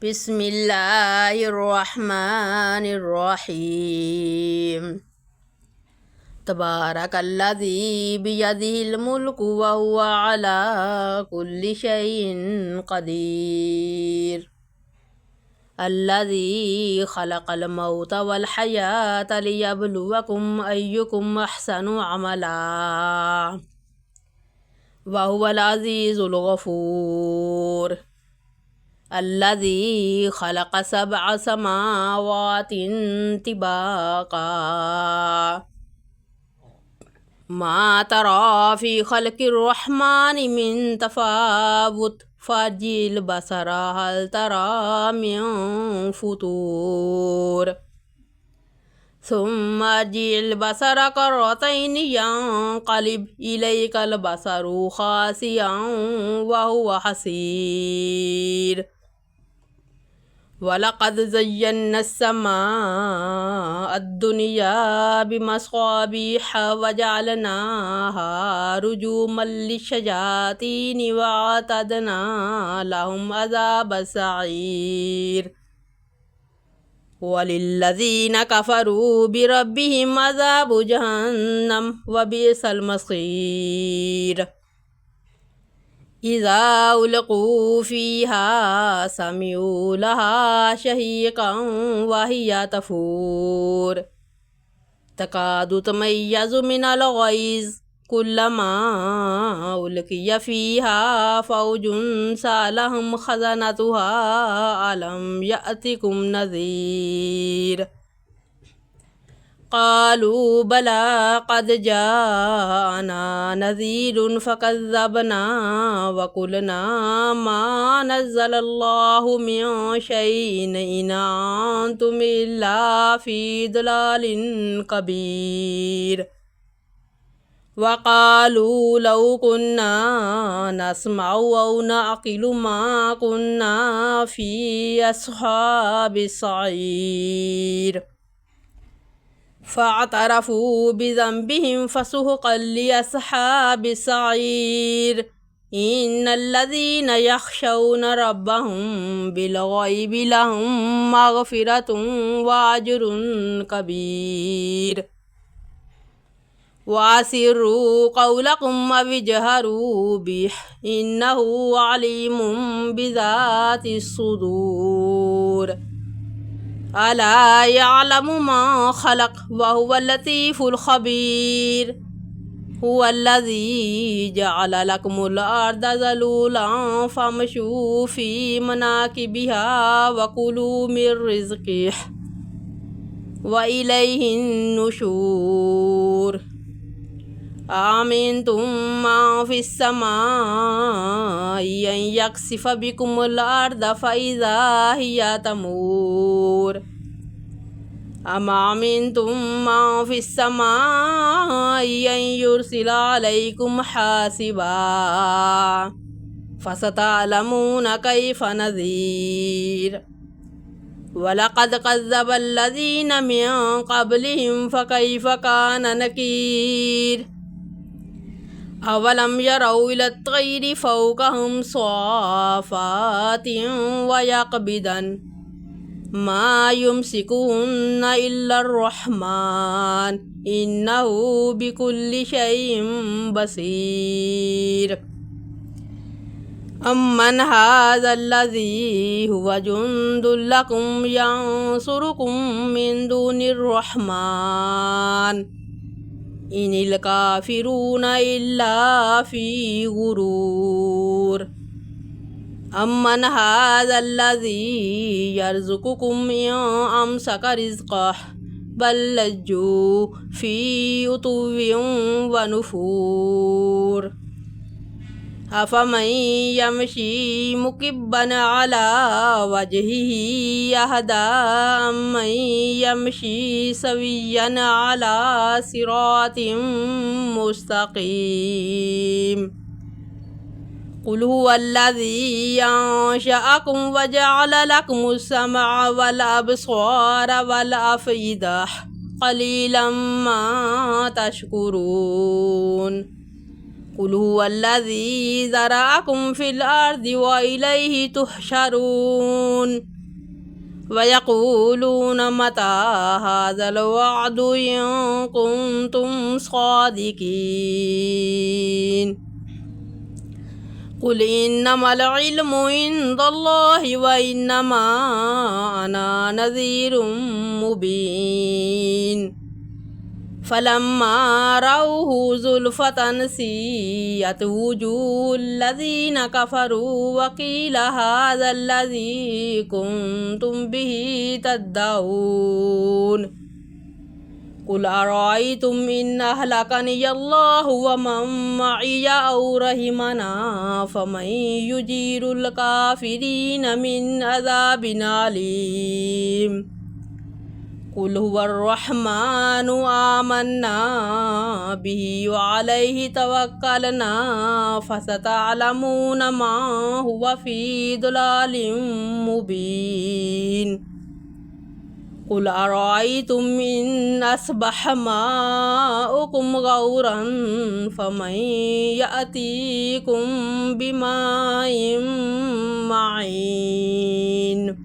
بسم الله الرحمن الرحيم تبارك الذي بيده الملك وهو على كل شيء قدير الذي خلق الموت والحياة ليبلوكم أيكم أحسن عملا وهو العزيز الغفور الذي خلق 7 سماوات طباقا ما ترى في خلق الرحمن من تفاوت فارجع البصر هل ترى من فطور ثم ارجع البصر كرتين ينقلب إليك البصر خاسئا وهو حسير ولقد زينا السماء الدنيا بمصابيح وجعلناها رجوما للشياطين وأعتدنا لهم عذاب السعير وللذين كفروا بربهم عذاب جهنم وبئس المصير إذا ألقوا فيها سمعوا لها شهيقا وهي تفور تكاد تميز من الغيظ كلما ألقي فيها فوج سألهم خزنتها ألم يأتكم نذير قالوا بلى قد جاءنا نذير فكذبنا وقلنا ما نزل الله من شيء إن أنتم إلا في ضلال كبير وقالوا لو كنا نسمع أو نعقل ما كنا في أصحاب السعير فاعترفوا بذنبهم فسحقا لأصحاب السعير إن الذين يخشون ربهم بالغيب لهم مغفرة وأجر كبير وأسروا قولكم أو اجهروا به إنه عليم بذات الصدور ألا يعلم ما خلق وهو اللطيف الخبير هو الذي جعل لكم الأرض ذلولا فامشوا في مناكبها وكلوا من رزقه وإليه النشور أأمنتم من في السماء أن يخسف بكم الأرض فإذا هي تمور أم أمنتم من في السماء أن يرسل عليكم حاسبا فستعلمون كيف نذير ولقد كذب الذين من قبلهم فكيف كان نكير أولم يروا إلى الطير فوقهم صافات ويقبضن ما يمسكهن إلا الرحمن إنه بكل شيء بصير أمن هذا الذي هو جند لكم ينصركم من دون الرحمن إن الكافرون إلا في غرور أمن هذا الذي يرزقكم إن أمسك رزقه بل لجوا في عتو ونفور أفمن يمشي مكبا على وجهه يهدى أمن يمشي سويا على صراط مستقيم قل هو الذي أنشأكم وجعل لكم السمع والأبصار والأفئدة قليلا ما تشكرون قل هو الذي ذرأكم في الأرض وإليه تحشرون ويقولون متى هذا الوعد إن كنتم صادقين قل إنما العلم عند الله وإنما أنا نذير مبين فلما رأوه زلفة سيئت وجوه الذين كفروا وقيل هذا الذي كنتم به تدعون قل أرأيتم إن أهلكني الله ومن معي أو رحمنا فمن يجير الكافرين من عذاب أليم قل هو الرحمن آمنا به وعليه توكلنا فستعلمون ما هو في ضلال مبين قل أرأيتم إن أصبح ماؤكم غورا فمن يأتيكم بماء معين